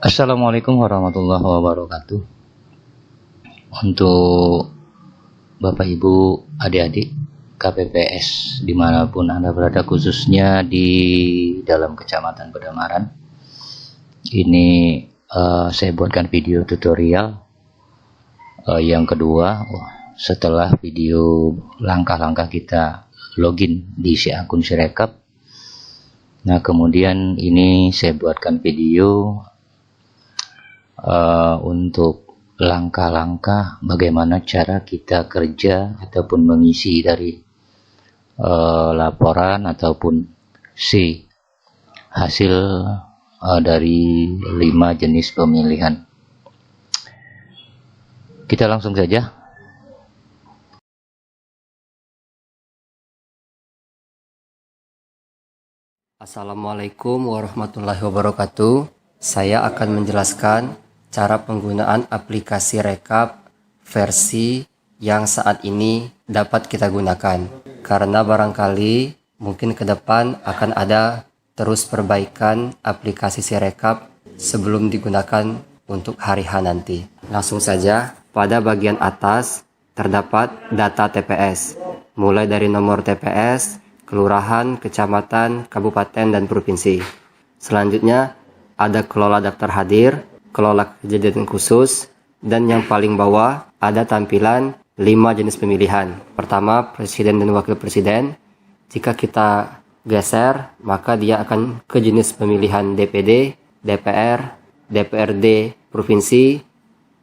Assalamualaikum warahmatullahi wabarakatuh. Untuk Bapak Ibu, adik-adik KPPS dimanapun Anda berada, khususnya di dalam Kecamatan Bedamaran, ini saya buatkan video tutorial yang kedua setelah video langkah-langkah kita login di akun Sirekap. Nah, kemudian ini saya buatkan video untuk langkah-langkah bagaimana cara kita kerja ataupun mengisi dari laporan ataupun hasil dari 5 jenis pemilihan. Kita langsung saja. Assalamualaikum warahmatullahi wabarakatuh. Saya akan menjelaskan cara penggunaan aplikasi Rekap versi yang saat ini dapat kita gunakan. Karena barangkali mungkin ke depan akan ada terus perbaikan aplikasi Sirekap sebelum digunakan untuk hari H nanti. Langsung saja, pada bagian atas terdapat data TPS, mulai dari nomor TPS, kelurahan, kecamatan, kabupaten, dan provinsi. Selanjutnya ada kelola daftar hadir, kelola kejadian khusus, dan yang paling bawah ada tampilan 5 jenis pemilihan. Pertama, presiden dan wakil presiden. Jika kita geser, maka dia akan ke jenis pemilihan DPD, DPR, DPRD provinsi,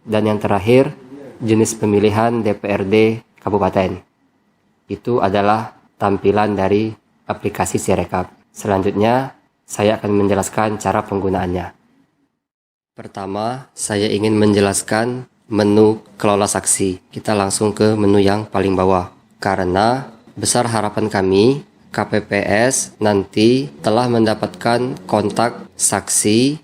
dan yang terakhir jenis pemilihan DPRD kabupaten. Itu adalah tampilan dari aplikasi Sirekap. Selanjutnya, saya akan menjelaskan cara penggunaannya. Pertama, saya ingin menjelaskan menu kelola saksi. Kita langsung ke menu yang paling bawah. Karena besar harapan kami, KPPS nanti telah mendapatkan kontak saksi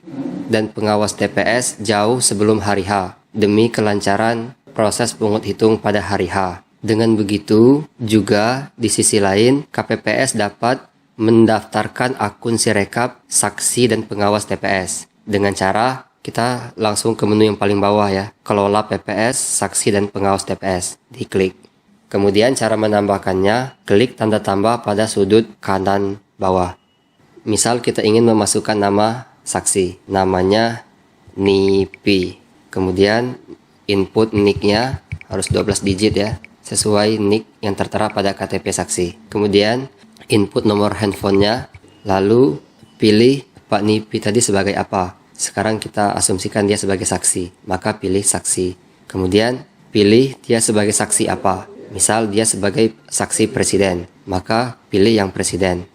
dan pengawas TPS jauh sebelum hari H, demi kelancaran proses pungut hitung pada hari H. Dengan begitu, juga di sisi lain, KPPS dapat mendaftarkan akun Sirekap saksi dan pengawas TPS. Dengan cara kita langsung ke menu yang paling bawah ya, kelola PPS, saksi dan pengawas TPS, diklik. Kemudian cara menambahkannya, klik tanda tambah pada sudut kanan bawah. Misal kita ingin memasukkan nama saksi, namanya Nipi. Kemudian input nick-nya harus 12 digit ya, sesuai nick yang tertera pada KTP saksi. Kemudian input nomor handphonenya, lalu pilih Pak Nipi tadi sebagai apa. Sekarang kita asumsikan dia sebagai saksi, maka pilih saksi. Kemudian pilih dia sebagai saksi apa. Misal dia sebagai saksi presiden, maka pilih yang presiden.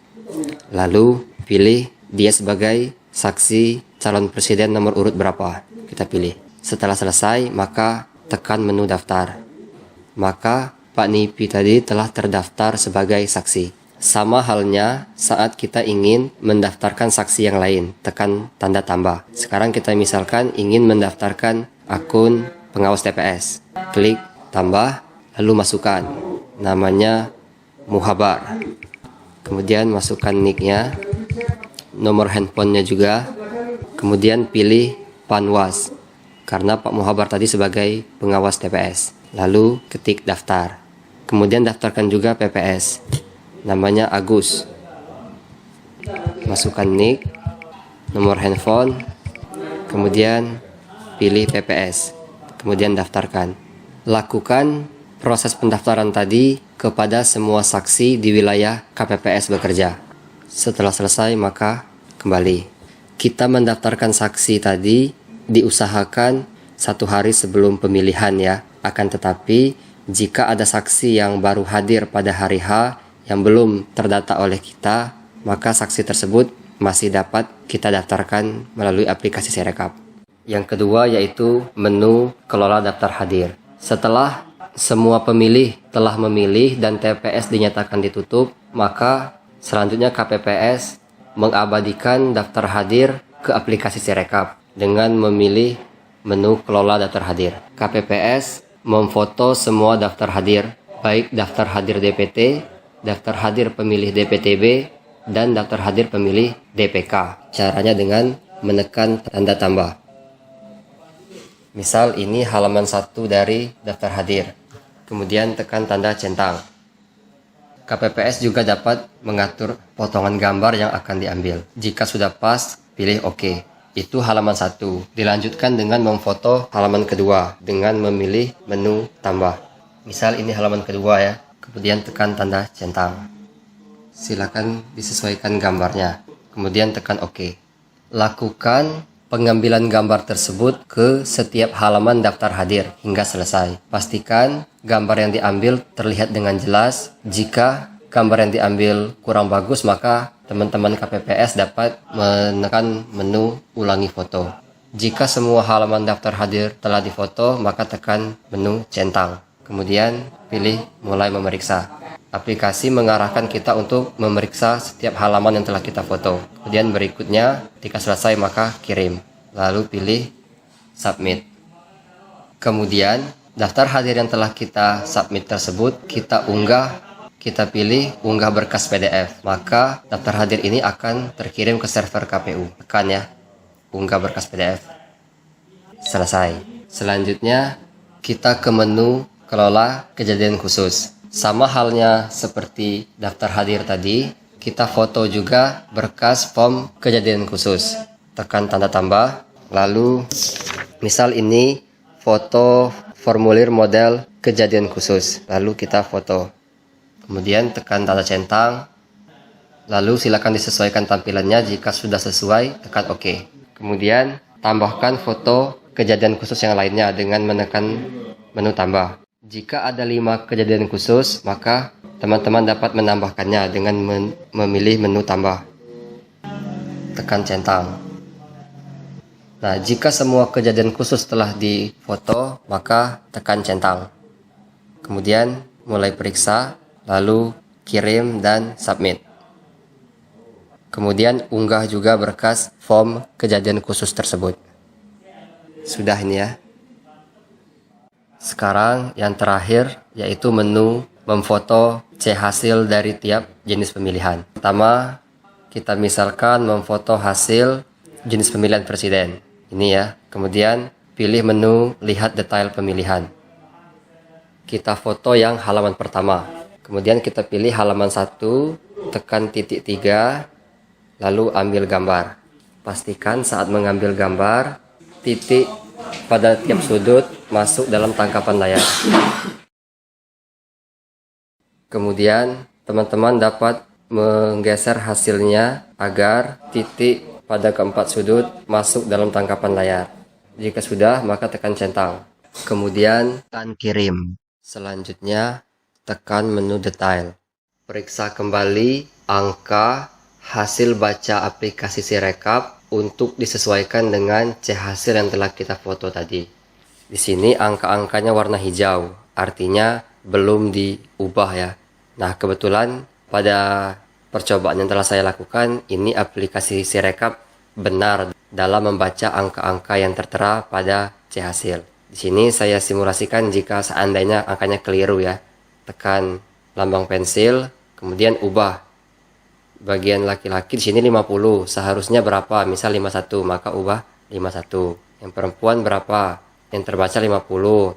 Lalu pilih dia sebagai saksi calon presiden nomor urut berapa. Kita pilih. Setelah selesai, maka tekan menu daftar. Maka Pak Nipi tadi telah terdaftar sebagai saksi. Sama halnya saat kita ingin mendaftarkan saksi yang lain, tekan tanda tambah. Sekarang kita misalkan ingin mendaftarkan akun pengawas TPS. Klik tambah, lalu masukkan namanya Muhabar. Kemudian masukkan nick-nya, nomor handphonenya juga. Kemudian pilih Panwas, karena Pak Muhabar tadi sebagai pengawas TPS. Lalu ketik daftar. Kemudian daftarkan juga PPS. Namanya Agus. Masukkan nick, nomor handphone, kemudian pilih PPS, kemudian daftarkan. Lakukan proses pendaftaran tadi kepada semua saksi di wilayah KPPS bekerja. Setelah selesai, maka kembali. Kita mendaftarkan saksi tadi diusahakan 1 hari sebelum pemilihan ya. Akan tetapi, jika ada saksi yang baru hadir pada hari H yang belum terdata oleh kita, maka saksi tersebut masih dapat kita daftarkan melalui aplikasi Sirekap. Yang kedua yaitu menu kelola daftar hadir. Setelah semua pemilih telah memilih dan TPS dinyatakan ditutup, maka selanjutnya KPPS mengabadikan daftar hadir ke aplikasi Sirekap dengan memilih menu kelola daftar hadir. KPPS memfoto semua daftar hadir, baik daftar hadir DPT, daftar hadir pemilih DPTB, dan daftar hadir pemilih DPK. Caranya dengan menekan tanda tambah. Misal ini halaman 1 dari daftar hadir. Kemudian tekan tanda centang. KPPS juga dapat mengatur potongan gambar yang akan diambil. Jika sudah pas, pilih OK. Itu halaman 1. Dilanjutkan dengan memfoto halaman kedua dengan memilih menu tambah. Misal ini halaman kedua ya. Kemudian tekan tanda centang. Silakan disesuaikan gambarnya. Kemudian tekan OK. Lakukan pengambilan gambar tersebut ke setiap halaman daftar hadir hingga selesai. Pastikan gambar yang diambil terlihat dengan jelas. Jika gambar yang diambil kurang bagus, maka teman-teman KPPS dapat menekan menu ulangi foto. Jika semua halaman daftar hadir telah difoto, maka tekan menu centang. Kemudian pilih mulai memeriksa. Aplikasi mengarahkan kita untuk memeriksa setiap halaman yang telah kita foto. Kemudian berikutnya, ketika selesai maka kirim. Lalu pilih submit. Kemudian, daftar hadir yang telah kita submit tersebut kita unggah. Kita pilih unggah berkas PDF. Maka daftar hadir ini akan terkirim ke server KPU. Tekan ya, unggah berkas PDF. Selesai. Selanjutnya, kita ke menu kelola kejadian khusus. Sama halnya seperti daftar hadir tadi, kita foto juga berkas form kejadian khusus. Tekan tanda tambah, lalu misal ini foto formulir model kejadian khusus. Lalu kita foto. Kemudian tekan tanda centang, lalu silakan disesuaikan tampilannya. Jika sudah sesuai, tekan OK. Kemudian tambahkan foto kejadian khusus yang lainnya dengan menekan menu tambah. Jika ada 5 kejadian khusus, maka teman-teman dapat menambahkannya dengan memilih menu tambah. Tekan centang. Nah, jika semua kejadian khusus telah difoto, maka tekan centang. Kemudian mulai periksa, lalu kirim dan submit. Kemudian unggah juga berkas form kejadian khusus tersebut. Sudah ini ya. Sekarang yang terakhir yaitu menu memfoto C hasil dari tiap jenis pemilihan. Pertama, kita misalkan memfoto hasil jenis pemilihan presiden. Ini ya. Kemudian pilih menu lihat detail pemilihan. Kita foto yang halaman pertama. Kemudian kita pilih halaman 1, tekan titik 3, lalu ambil gambar. Pastikan saat mengambil gambar, titik pada tiap sudut masuk dalam tangkapan layar. Kemudian teman-teman dapat menggeser hasilnya agar titik pada keempat sudut masuk dalam tangkapan layar. Jika sudah, maka tekan centang. Kemudian tekan kirim. Selanjutnya tekan menu detail. Periksa kembali angka hasil baca aplikasi Sirekap untuk disesuaikan dengan C hasil yang telah kita foto tadi. Di sini angka-angkanya warna hijau, artinya belum diubah ya. Nah, kebetulan pada percobaan yang telah saya lakukan, ini aplikasi Sirekap benar dalam membaca angka-angka yang tertera pada C hasil. Di sini saya simulasikan jika seandainya angkanya keliru ya. Tekan lambang pensil, kemudian ubah. Bagian laki-laki di sini 50, seharusnya berapa? Misal 51, maka ubah 51. Yang perempuan berapa? Yang terbaca 50.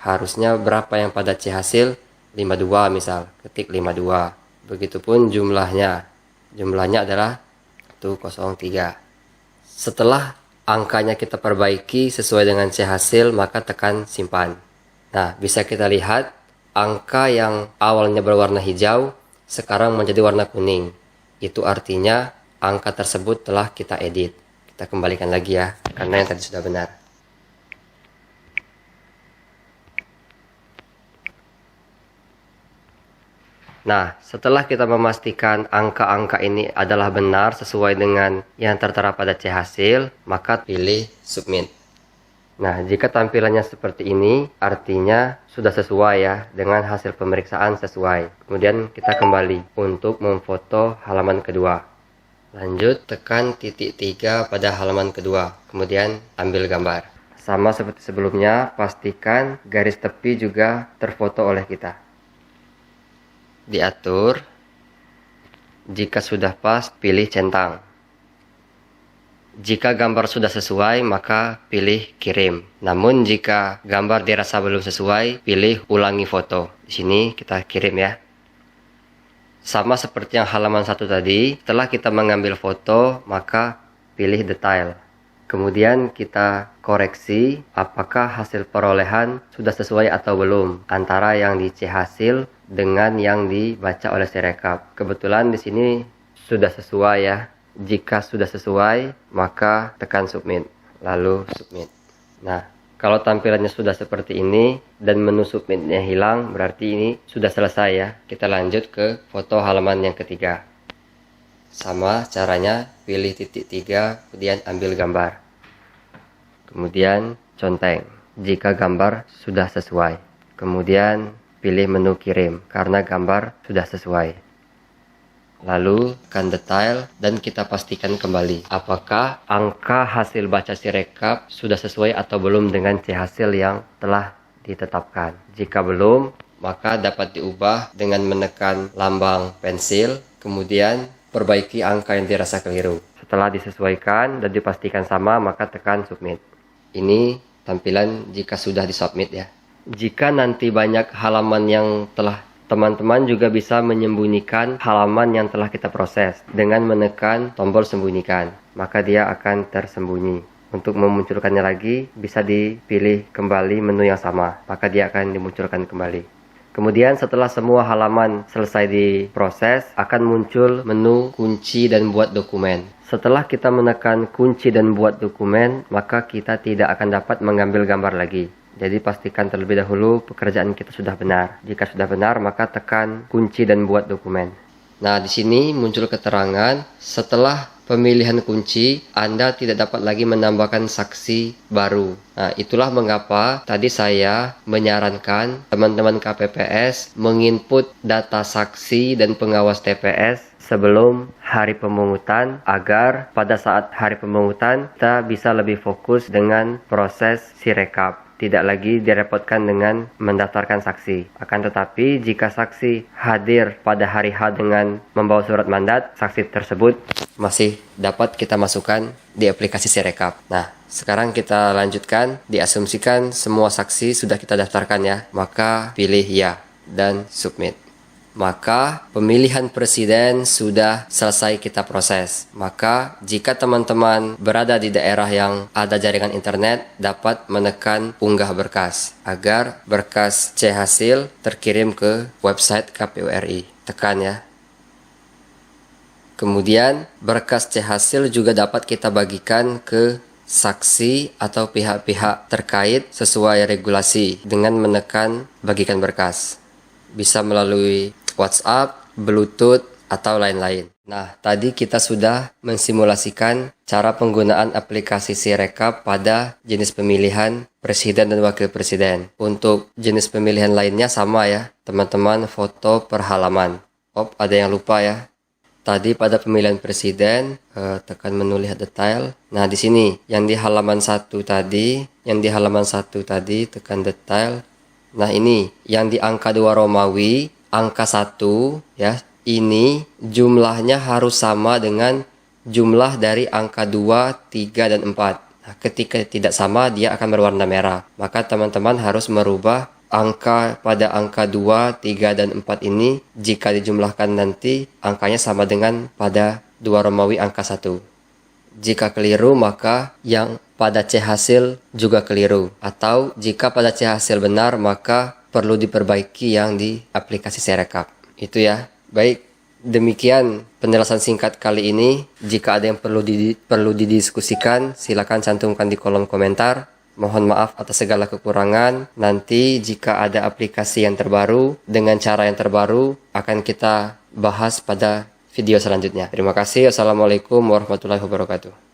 Harusnya berapa yang pada C hasil? 52 misal, ketik 52. Begitupun jumlahnya. Jumlahnya adalah 103. Setelah angkanya kita perbaiki sesuai dengan C hasil, maka tekan simpan. Nah, bisa kita lihat angka yang awalnya berwarna hijau sekarang menjadi warna kuning. Itu artinya angka tersebut telah kita edit. Kita kembalikan lagi ya, karena yang tadi sudah benar. Nah, setelah kita memastikan angka-angka ini adalah benar sesuai dengan yang tertera pada C hasil, maka pilih submit. Nah, jika tampilannya seperti ini, artinya sudah sesuai ya, dengan hasil pemeriksaan sesuai. Kemudian kita kembali untuk memfoto halaman kedua. Lanjut, tekan titik 3 pada halaman kedua, kemudian ambil gambar. Sama seperti sebelumnya, pastikan garis tepi juga terfoto oleh kita. Diatur, jika sudah pas, pilih centang. Jika gambar sudah sesuai, maka pilih kirim. Namun jika gambar dirasa belum sesuai, pilih ulangi foto. Di sini kita kirim ya. Sama seperti yang halaman 1 tadi, setelah kita mengambil foto, maka pilih detail. Kemudian kita koreksi apakah hasil perolehan sudah sesuai atau belum antara yang di C hasil dengan yang dibaca oleh Sirekap. Kebetulan di sini sudah sesuai ya. Jika sudah sesuai, maka tekan submit, lalu submit. Nah, kalau tampilannya sudah seperti ini dan menu submitnya hilang, berarti ini sudah selesai ya. Kita lanjut ke foto halaman yang ketiga. Sama caranya, pilih titik 3, kemudian ambil gambar. Kemudian conteng jika gambar sudah sesuai. Kemudian pilih menu kirim karena gambar sudah sesuai. Lalu tekan detail dan kita pastikan kembali apakah angka hasil baca Sirekap sudah sesuai atau belum dengan C hasil yang telah ditetapkan. Jika belum, maka dapat diubah dengan menekan lambang pensil, kemudian perbaiki angka yang dirasa keliru. Setelah disesuaikan dan dipastikan sama, maka tekan submit. Ini tampilan jika sudah disubmit ya. Jika nanti banyak halaman yang telah, teman-teman juga bisa menyembunyikan halaman yang telah kita proses dengan menekan tombol sembunyikan. Maka dia akan tersembunyi. Untuk memunculkannya lagi, bisa dipilih kembali menu yang sama. Maka dia akan dimunculkan kembali. Kemudian setelah semua halaman selesai diproses, akan muncul menu kunci dan buat dokumen. Setelah kita menekan kunci dan buat dokumen, maka kita tidak akan dapat mengambil gambar lagi. Jadi pastikan terlebih dahulu pekerjaan kita sudah benar. Jika sudah benar, maka tekan kunci dan buat dokumen. Nah, di sini muncul keterangan setelah pemilihan kunci, Anda tidak dapat lagi menambahkan saksi baru. Nah, itulah mengapa tadi saya menyarankan teman-teman KPPS menginput data saksi dan pengawas TPS sebelum hari pemungutan agar pada saat hari pemungutan kita bisa lebih fokus dengan proses Sirekap. Tidak lagi direpotkan dengan mendaftarkan saksi. Akan tetapi jika saksi hadir pada hari H dengan membawa surat mandat, saksi tersebut masih dapat kita masukkan di aplikasi Sirekap. Nah, sekarang kita lanjutkan. Diasumsikan semua saksi sudah kita daftarkan ya. Maka pilih ya dan submit. Maka pemilihan presiden sudah selesai kita proses. Maka jika teman-teman berada di daerah yang ada jaringan internet, dapat menekan unggah berkas agar berkas C hasil terkirim ke website KPU RI. Tekan ya. Kemudian berkas C hasil juga dapat kita bagikan ke saksi atau pihak-pihak terkait sesuai regulasi dengan menekan bagikan berkas. Bisa melalui WhatsApp, Bluetooth, atau lain-lain. Nah, tadi kita sudah mensimulasikan cara penggunaan aplikasi Sirekap pada jenis pemilihan presiden dan wakil presiden. Untuk jenis pemilihan lainnya sama ya, teman-teman foto per halaman. Ada yang lupa ya. Tadi pada pemilihan presiden, tekan menu lihat detail. Nah, di sini yang di halaman 1 tadi, tekan detail. Nah, ini yang di angka 2 Romawi, angka 1 ya, ini jumlahnya harus sama dengan jumlah dari angka 2, 3, dan 4. Nah, ketika tidak sama, dia akan berwarna merah. Maka teman-teman harus merubah angka pada angka 2, 3, dan 4 ini. Jika dijumlahkan nanti, angkanya sama dengan pada 2 Romawi angka 1. Jika keliru, maka yang pada C hasil juga keliru. Atau jika pada C hasil benar, maka perlu diperbaiki yang di aplikasi Sirekap. Itu ya. Baik, demikian penjelasan singkat kali ini. Jika ada yang perlu didiskusikan, silakan cantumkan di kolom komentar. Mohon maaf atas segala kekurangan. Nanti jika ada aplikasi yang terbaru dengan cara yang terbaru, akan kita bahas pada video selanjutnya. Terima kasih. Wassalamualaikum warahmatullahi wabarakatuh.